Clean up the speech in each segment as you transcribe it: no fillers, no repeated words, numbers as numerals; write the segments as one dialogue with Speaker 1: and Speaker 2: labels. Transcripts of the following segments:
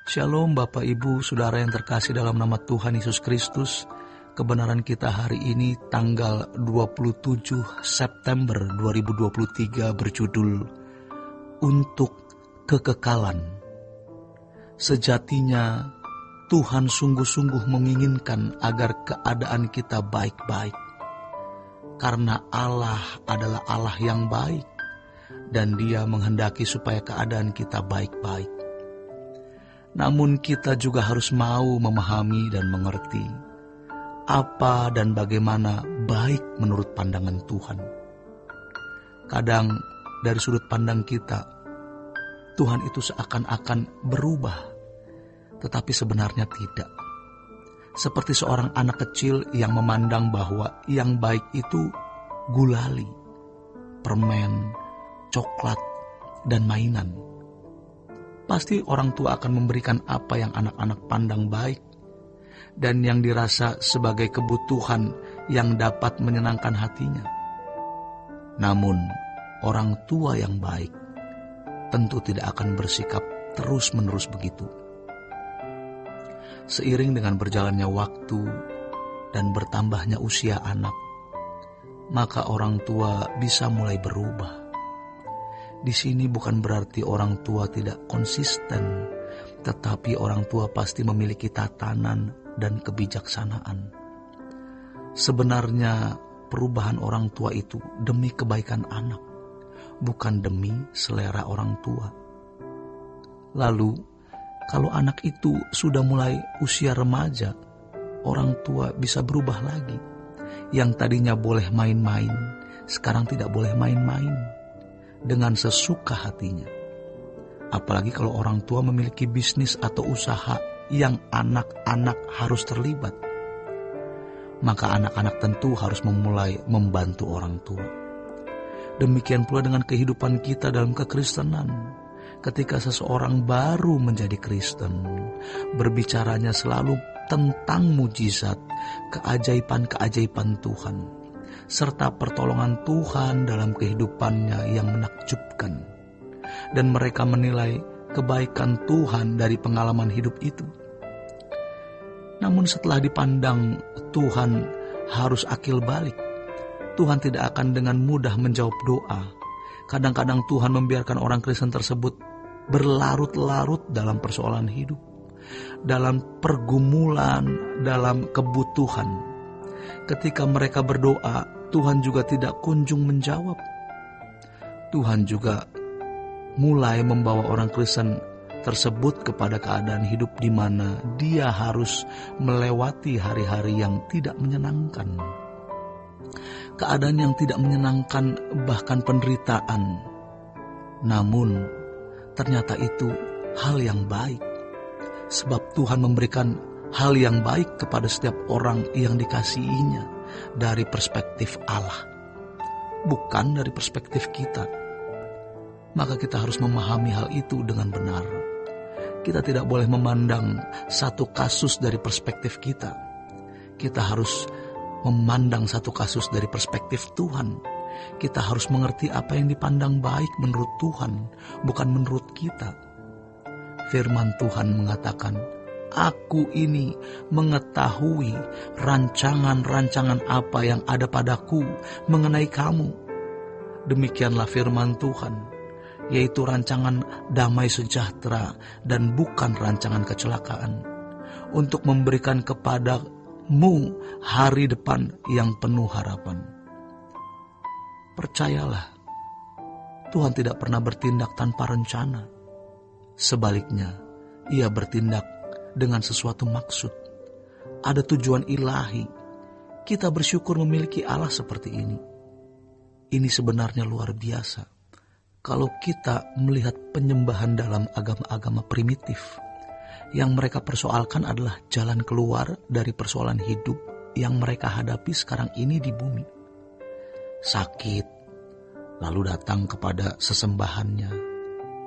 Speaker 1: Shalom Bapak Ibu Saudara yang terkasih dalam nama Tuhan Yesus Kristus. Kebenaran kita hari ini tanggal 27 September 2023 berjudul Untuk Kekekalan. Sejatinya Tuhan sungguh-sungguh menginginkan agar keadaan kita baik-baik. Karena Allah adalah Allah yang baik dan Dia menghendaki supaya keadaan kita baik-baik. Namun kita juga harus mau memahami dan mengerti apa dan bagaimana baik menurut pandangan Tuhan. Kadang dari sudut pandang kita, Tuhan itu seakan-akan berubah, tetapi sebenarnya tidak. Seperti seorang anak kecil yang memandang bahwa yang baik itu gulali, permen, coklat, dan mainan. Pasti orang tua akan memberikan apa yang anak-anak pandang baik dan yang dirasa sebagai kebutuhan yang dapat menyenangkan hatinya. Namun, orang tua yang baik tentu tidak akan bersikap terus-menerus begitu. Seiring dengan berjalannya waktu dan bertambahnya usia anak, maka orang tua bisa mulai berubah. Di sini bukan berarti orang tua tidak konsisten, tetapi orang tua pasti memiliki tatanan dan kebijaksanaan. Sebenarnya perubahan orang tua itu demi kebaikan anak, bukan demi selera orang tua. Lalu, kalau anak itu sudah mulai usia remaja, orang tua bisa berubah lagi. Yang tadinya boleh main-main, sekarang tidak boleh main-main dengan sesuka hatinya. Apalagi kalau orang tua memiliki bisnis atau usaha yang anak-anak harus terlibat. Maka anak-anak tentu harus memulai membantu orang tua. Demikian pula dengan kehidupan kita dalam kekristenan. Ketika seseorang baru menjadi Kristen, berbicaranya selalu tentang mujizat, keajaiban-keajaiban Tuhan, serta pertolongan Tuhan dalam kehidupannya yang menakjubkan. Dan mereka menilai kebaikan Tuhan dari pengalaman hidup itu. Namun setelah dipandang Tuhan harus akil balik. Tuhan tidak akan dengan mudah menjawab doa. Kadang-kadang Tuhan membiarkan orang Kristen tersebut berlarut-larut dalam persoalan hidup, dalam pergumulan, dalam kebutuhan. Ketika mereka berdoa, Tuhan juga tidak kunjung menjawab. Tuhan juga mulai membawa orang Kristen tersebut kepada keadaan hidup di mana dia harus melewati hari-hari yang tidak menyenangkan. Keadaan yang tidak menyenangkan, bahkan penderitaan. Namun, ternyata itu hal yang baik. Sebab Tuhan memberikan hal yang baik kepada setiap orang yang dikasihinya dari perspektif Allah, bukan dari perspektif kita. Maka kita harus memahami hal itu dengan benar. Kita tidak boleh memandang satu kasus dari perspektif kita. Kita harus memandang satu kasus dari perspektif Tuhan. Kita harus mengerti apa yang dipandang baik menurut Tuhan, bukan menurut kita. Firman Tuhan mengatakan, Aku ini mengetahui rancangan-rancangan apa yang ada padaku mengenai kamu. Demikianlah firman Tuhan, yaitu rancangan damai sejahtera dan bukan rancangan kecelakaan, untuk memberikan kepadamu hari depan yang penuh harapan. Percayalah, Tuhan tidak pernah bertindak tanpa rencana. Sebaliknya, Ia bertindak dengan sesuatu maksud. Ada tujuan ilahi. Kita bersyukur memiliki Allah seperti ini. Ini sebenarnya luar biasa. Kalau kita melihat penyembahan dalam agama-agama primitif, yang mereka persoalkan adalah jalan keluar dari persoalan hidup yang mereka hadapi sekarang ini di bumi. Sakit, lalu datang kepada sesembahannya,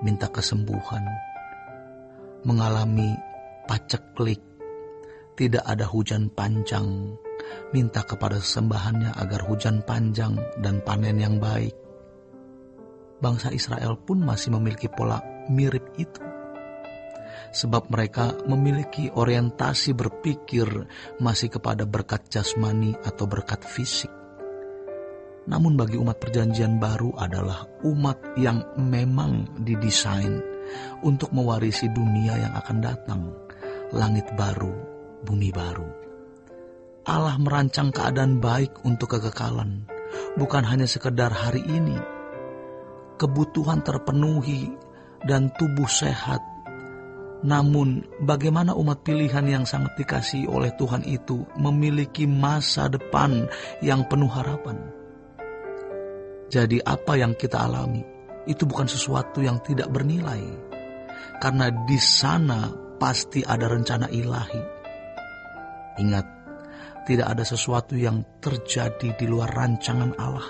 Speaker 1: minta kesembuhan. Mengalami paceklik, tidak ada hujan panjang, minta kepada sesembahannya agar hujan panjang dan panen yang baik. Bangsa Israel pun masih memiliki pola mirip itu. sebab mereka memiliki orientasi berpikir masih kepada berkat jasmani atau berkat fisik. Namun bagi umat perjanjian baru adalah umat yang memang didesain untuk mewarisi dunia yang akan datang, langit baru, bumi baru. Allah merancang keadaan baik untuk kekekalan, bukan hanya sekedar hari ini. Kebutuhan terpenuhi dan tubuh sehat. Namun bagaimana umat pilihan yang sangat dikasihi oleh Tuhan itu memiliki masa depan yang penuh harapan? Jadi apa yang kita alami itu bukan sesuatu yang tidak bernilai, karena di sana pasti ada rencana ilahi. Ingat, tidak ada sesuatu yang terjadi di luar rancangan Allah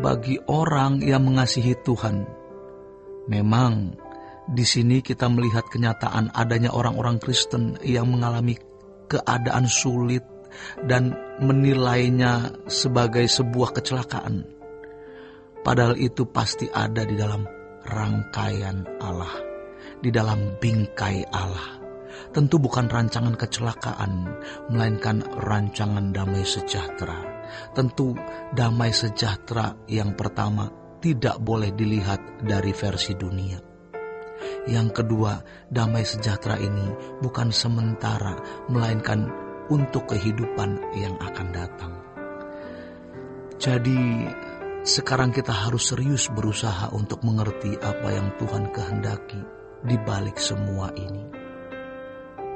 Speaker 1: bagi orang yang mengasihi Tuhan. Memang di sini kita melihat kenyataan adanya orang-orang Kristen yang mengalami keadaan sulit dan menilainya sebagai sebuah kecelakaan. Padahal itu pasti ada di dalam rangkaian Allah, di dalam bingkai Allah. Tentu bukan rancangan kecelakaan, melainkan rancangan damai sejahtera. Tentu damai sejahtera yang pertama tidak boleh dilihat dari versi dunia. Yang kedua, damai sejahtera ini bukan sementara, melainkan untuk kehidupan yang akan datang. Jadi, sekarang kita harus serius berusaha untuk mengerti apa yang Tuhan kehendaki di balik semua ini.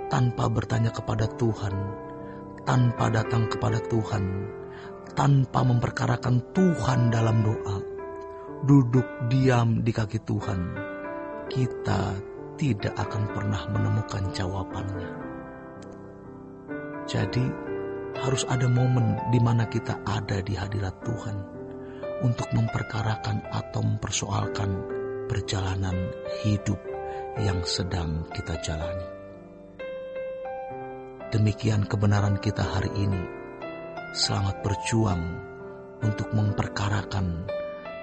Speaker 1: Tanpa bertanya kepada Tuhan, tanpa datang kepada Tuhan, tanpa memperkarakan Tuhan dalam doa, duduk diam di kaki Tuhan, kita tidak akan pernah menemukan jawabannya. Jadi, harus ada momen di mana kita ada di hadirat Tuhan untuk memperkarakan atau mempersoalkan perjalanan hidup yang sedang kita jalani. Demikian kebenaran kita hari ini. Selamat berjuang untuk memperkarakan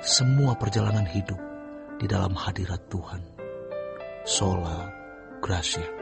Speaker 1: semua perjalanan hidup di dalam hadirat Tuhan. Sola Gracia.